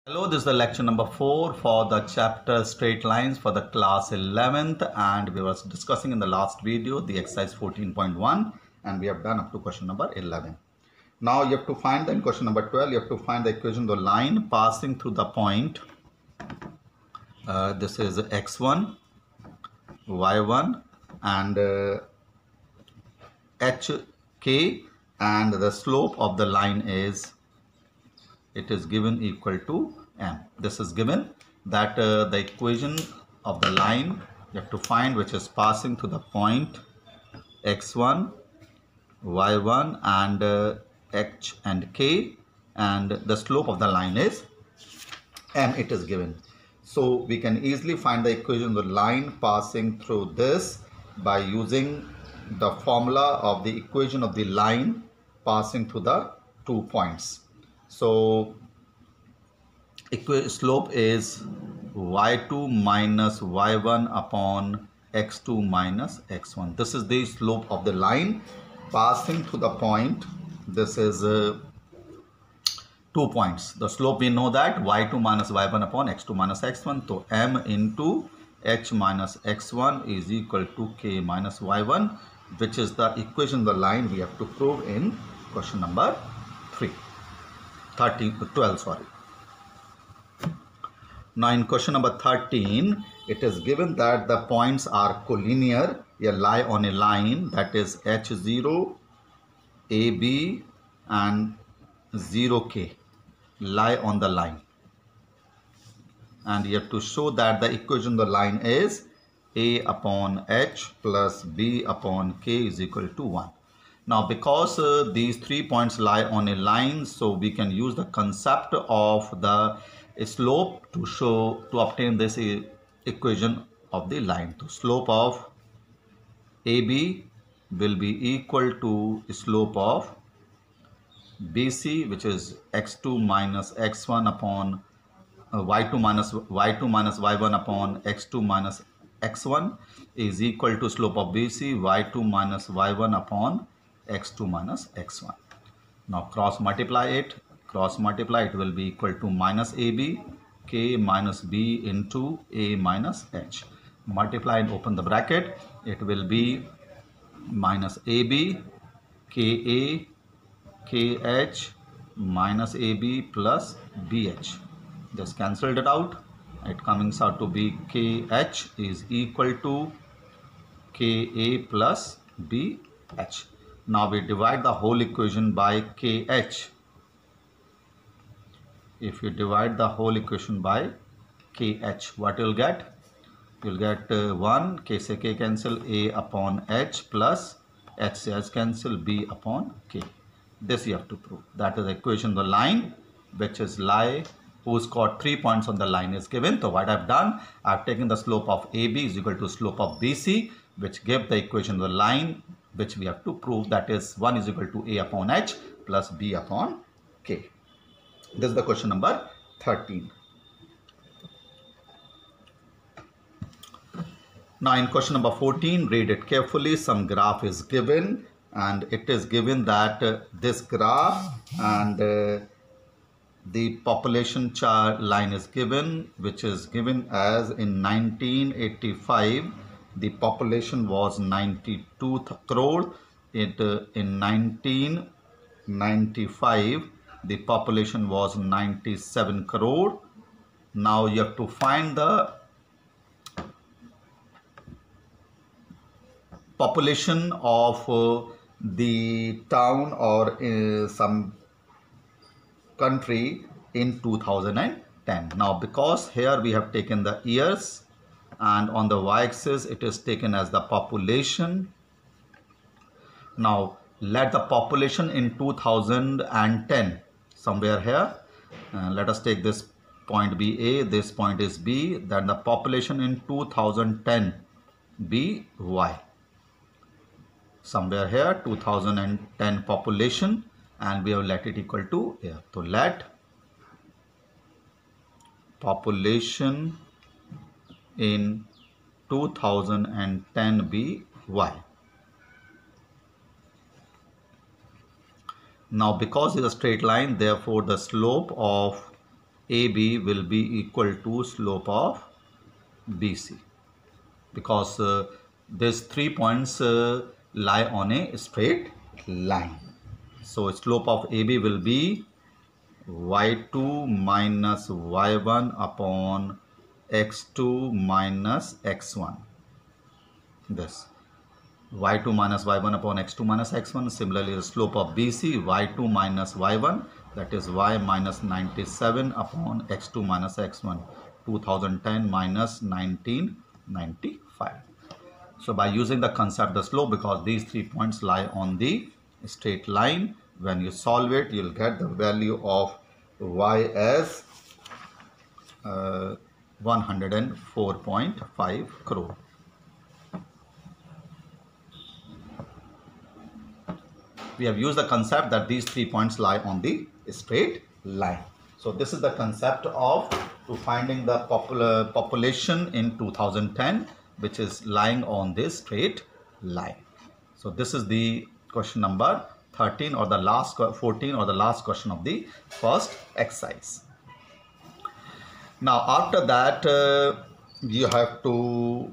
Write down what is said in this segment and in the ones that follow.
Hello, this is the lecture number 4 for the chapter straight lines for the class 11th, and we were discussing in the last video the exercise 14.1 and we have done up to question number 11. Now you have to find in question number 12, you have to find the equation of the line passing through the point. This is x1, y1 and hk, and the slope of the line is, it is given equal to m. This is given that the equation of the line you have to find which is passing through the point x1, y1 and h and k, and the slope of the line is m. It is given. So we can easily find the equation of the line passing through this by using the formula of the equation of the line passing through the 2 points. So slope is y2 minus y1 upon x2 minus x1. This is the slope of the line passing through the point. This is 2 points. The slope we know that y2 minus y1 upon x2 minus x1. So m into h minus x1 is equal to k minus y1, which is the equation of the line we have to prove in question number 12. Now in question number 13, it is given that the points are collinear, lie on a line, that is h0, ab and 0k lie on the line, and you have to show that the equation of the line is a upon h plus b upon k is equal to 1. Now because these 3 points lie on a line, so we can use the concept of the slope to obtain this equation of the line. So slope of AB will be equal to slope of BC, which is x2 minus x1 upon y2 minus y1 upon x2 minus x1 is equal to slope of BC y2 minus y1 upon x2 minus x1. Now cross multiply it, it will be equal to minus AB, k minus b into a minus h. Multiply and open the bracket, it will be minus AB, ka, kh minus AB plus bh. Just cancelled it out. It comes out to be kh is equal to ka plus bh. Now we divide the whole equation by kh. If you divide the whole equation by kh, what you'll get? You'll get 1, k se k cancel, a upon h plus h se h cancel, b upon k. This you have to prove. That is the equation of the line, which is whose got 3 points on the line is given. So what I've done, I've taken the slope of AB is equal to slope of BC, which give the equation of the line, which we have to prove, that is 1 is equal to a upon h plus b upon k. This is the question number 13. Now in question number 14, read it carefully. Some graph is given, and it is given that this graph and the population chart line is given, which is given as in 1985 the population was 92 crore. In 1995 the population was 97 crore. Now you have to find the population of the town or some country in 2010. Now because here we have taken the years, and on the y-axis it is taken as the population. Now let the population in 2010 somewhere here, let us take this point be A, this point is B, then the population in 2010 be Y. Somewhere here 2010 population, and we have let it equal to A. So let population in 2010 be Y. Now because it's a straight line, therefore the slope of AB will be equal to slope of BC, because these 3 points lie on a straight line. So slope of AB will be y2 minus y1 upon x2 minus x1. This y2 minus y1 upon x2 minus x1. Similarly, the slope of BC, y2 minus y1, that is y minus 97 upon x2 minus x1, 2010 minus 1995. So by using the concept the slope, because these 3 points lie on the straight line, when you solve it, you'll get the value of y as 104.5 crore. We have used the concept that these 3 points lie on the straight line. So this is the concept of to finding the population in 2010, which is lying on this straight line. So this is the question number 13 or the last 14 or the last question of the first exercise. Now after that you have to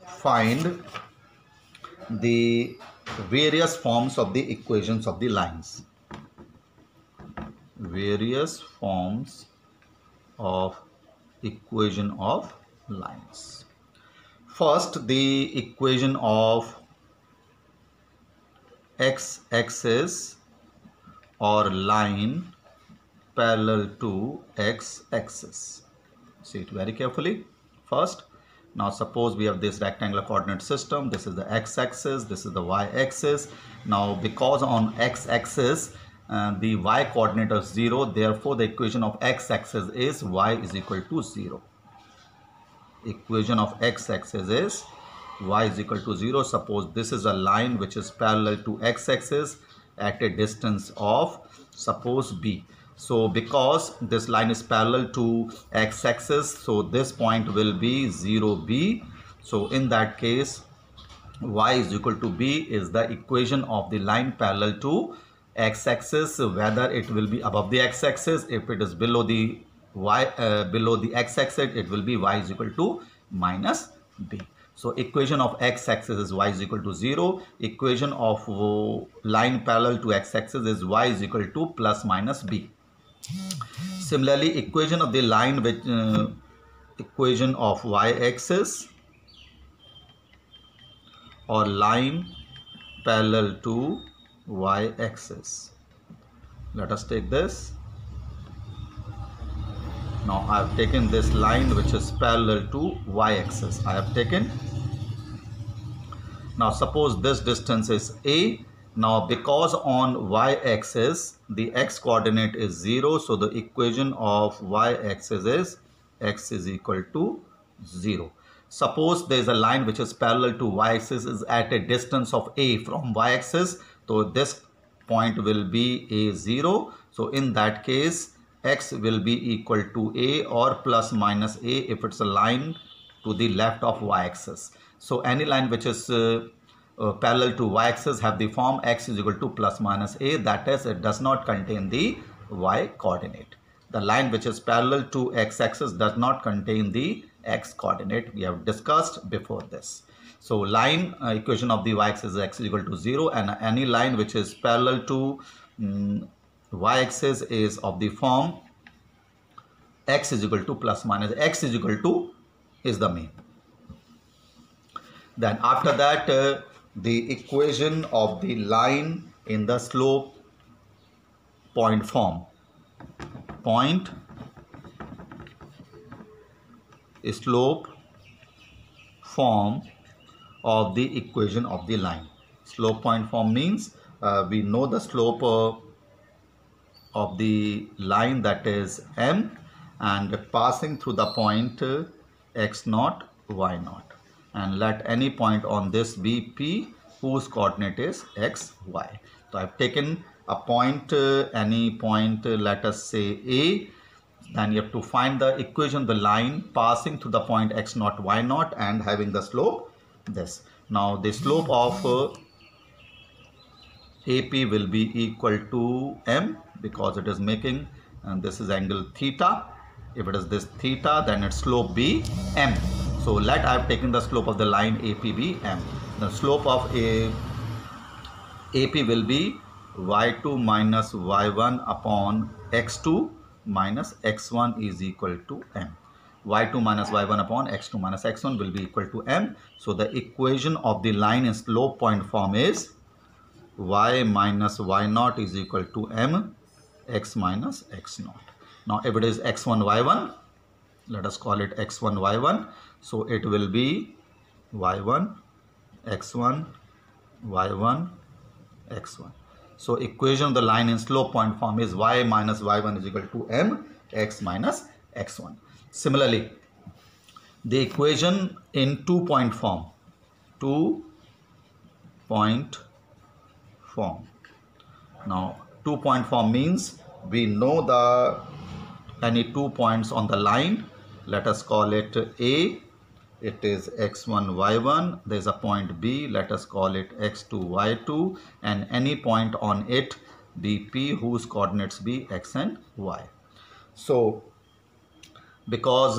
find the various forms of the equations of the lines. Various forms of equation of lines. First, the equation of x-axis or line parallel to x-axis. See it very carefully. First, now suppose we have this rectangular coordinate system. This is the x-axis, this is the y-axis. Now because on x-axis the y coordinate is 0, therefore the equation of x-axis is y is equal to 0. Equation of x-axis is y is equal to 0. Suppose this is a line which is parallel to x-axis at a distance of, suppose, b. So because this line is parallel to x-axis, so this point will be 0b. So in that case, y is equal to b is the equation of the line parallel to x-axis, whether it will be above the x-axis. If it is below the below the x-axis, it will be y is equal to minus b. So equation of x-axis is y is equal to 0. Equation of line parallel to x-axis is y is equal to plus minus b. Similarly, equation of the line with equation of y-axis or line parallel to y-axis. Let us take this. Now I have taken this line which is parallel to y-axis. I have taken. Now suppose this distance is a. Now because on y-axis the x coordinate is 0, so the equation of y-axis is x is equal to 0. Suppose there is a line which is parallel to y-axis is at a distance of a from y-axis, so this point will be a0. So in that case x will be equal to a or plus minus a if it's a line to the left of y-axis. So any line which is parallel to y-axis have the form x is equal to plus minus a, that is, it does not contain the y coordinate. The line which is parallel to x-axis does not contain the x coordinate. We have discussed before this. So line equation of the y-axis is x is equal to 0, and any line which is parallel to y-axis is of the form x is equal to plus minus x is equal to is the mean. Then after that the equation of the line in the slope point form. Point slope form of the equation of the line. Slope point form means we know the slope of the line, that is m, and passing through the point x0, y0, and let any point on this be p whose coordinate is x, y. So I have taken a point, any point, let us say a. Then you have to find the equation of the line passing through the point x0, y0 and having the slope this. Now the slope of AP will be equal to m because it is making and this is angle theta. If it is this theta, then its slope be m. So let I have taken the slope of the line AP be m. The slope of AP will be y2 minus y1 upon x2 minus x1 is equal to m. y2 minus y1 upon x2 minus x1 will be equal to m. So the equation of the line in slope point form is y minus y0 is equal to m x minus x0. Now if it is x1 y1, let us call it x1 y1. So it will be y1 x1 y1 x1. So equation of the line in slope point form is y minus y1 is equal to m x minus x1. Similarly, the equation in 2-point form. 2-point form. Now 2-point form means we know the any 2 points on the line. Let us call it A. It is x1 y1. There is a point B. Let us call it x2 y2, and any point on it be P whose coordinates be x and y. So because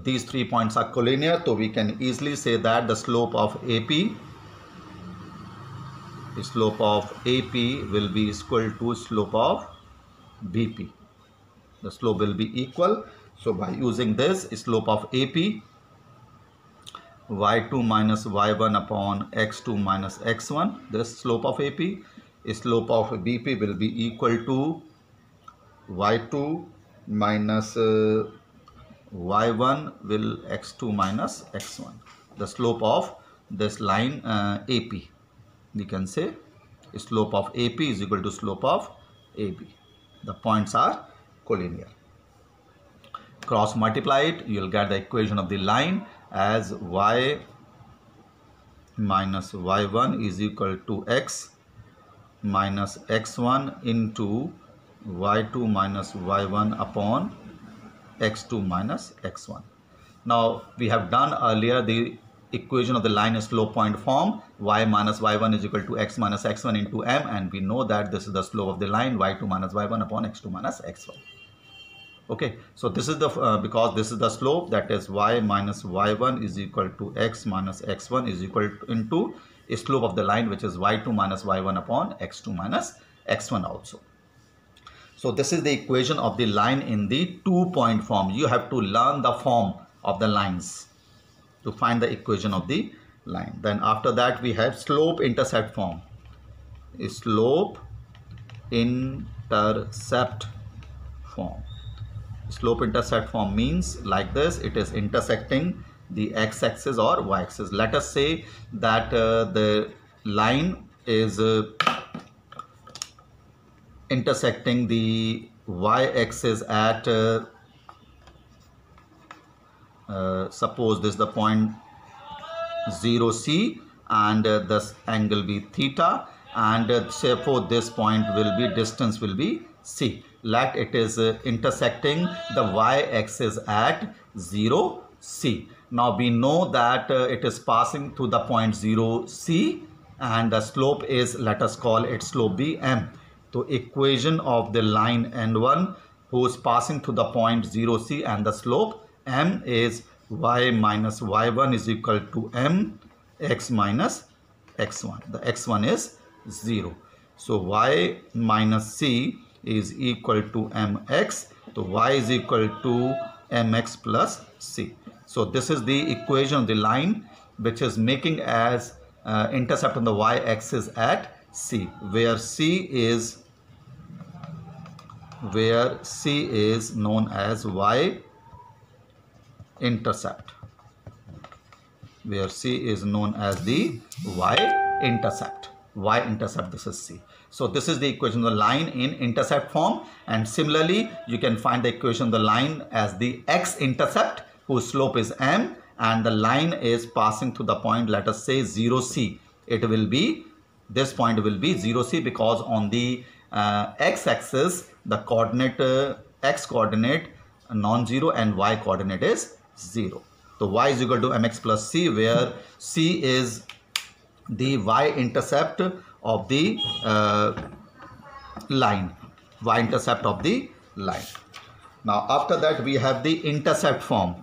these 3 points are collinear, so we can easily say that the slope of AP will be equal to slope of BP. The slope will be equal. So by using this, slope of AP y2 minus y1 upon x2 minus x1, this slope of AP, slope of BP will be equal to y2 minus y1 will x2 minus x1. The slope of this line AP, we can say slope of AP is equal to slope of AB. The points are collinear. Cross multiply it, you will get the equation of the line as y minus y1 is equal to x minus x1 into y2 minus y1 upon x2 minus x1. Now we have done earlier the equation of the line in slope point form, y minus y1 is equal to x minus x1 into m, and we know that this is the slope of the line y2 minus y1 upon x2 minus x1. Okay, so this is the because this is the slope, that is y minus y1 is equal to x minus x1 is equal to into a slope of the line which is y2 minus y1 upon x2 minus x1 also. So this is the equation of the line in the 2-point form. You have to learn the form of the lines to find the equation of the line. Then after that we have slope intercept form. Slope intercept form. Slope intercept form means like this: it is intersecting the x-axis or y-axis. Let us say that the line is intersecting the y-axis at suppose this is the point 0C, and this angle be theta, and therefore this point will be, distance will be C. Let it is intersecting the y-axis at 0C. Now we know that it is passing through the point 0C, and the slope is, let us call it slope be m. So equation of the line N1 who is passing through the point 0C and the slope m is y minus y1 is equal to m x minus x1. The x1 is 0. So y minus c is equal to mx. So y is equal to mx plus c. So this is the equation of the line which is making as intercept on the y-axis at c, where c is known as y-intercept. Where c is known as the y-intercept. Y-intercept, this is c. So this is the equation of the line in intercept form, and similarly you can find the equation of the line as the x-intercept whose slope is m, and the line is passing through the point, let us say 0C. It will be, this point will be 0C because on the x-axis the coordinate x coordinate non-zero and y coordinate is 0. So y is equal to mx plus c, where c is the y-intercept of the line. Y-intercept of the line. Now after that we have the intercept form.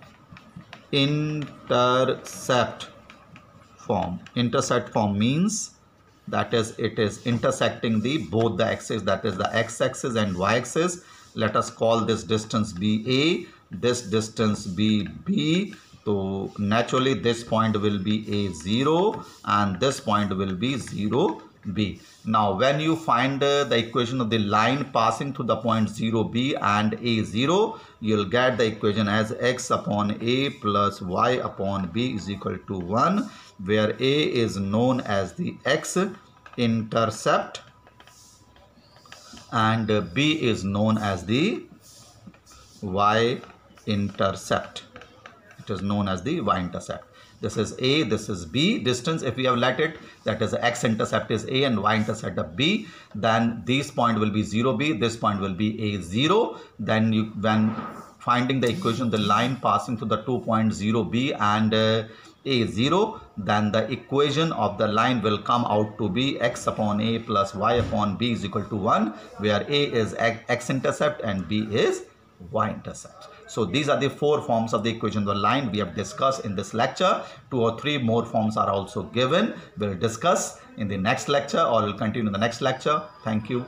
Intercept form means that is it is intersecting the both the axes, that is the x-axis and y-axis. Let us call this distance BA, this distance BB. So naturally this point will be A0 and this point will be 0B. Now when you find the equation of the line passing through the point 0B and A0, you'll get the equation as x upon A plus y upon B is equal to 1, where A is known as the x-intercept and B is known as the y-intercept. It is known as the y-intercept. This is A, this is B. Distance, if we have let it, that is x-intercept is A and y-intercept of B, then this point will be 0B, this point will be A0. Then when finding the equation, the line passing through the 2 points 0B and A0, then the equation of the line will come out to be x upon A plus y upon B is equal to 1, where A is x-intercept and B is y-intercept. So these are the 4 forms of the equation of the line we have discussed in this lecture. 2 or 3 more forms are also given. We'll discuss in the next lecture or we'll continue in the next lecture. Thank you.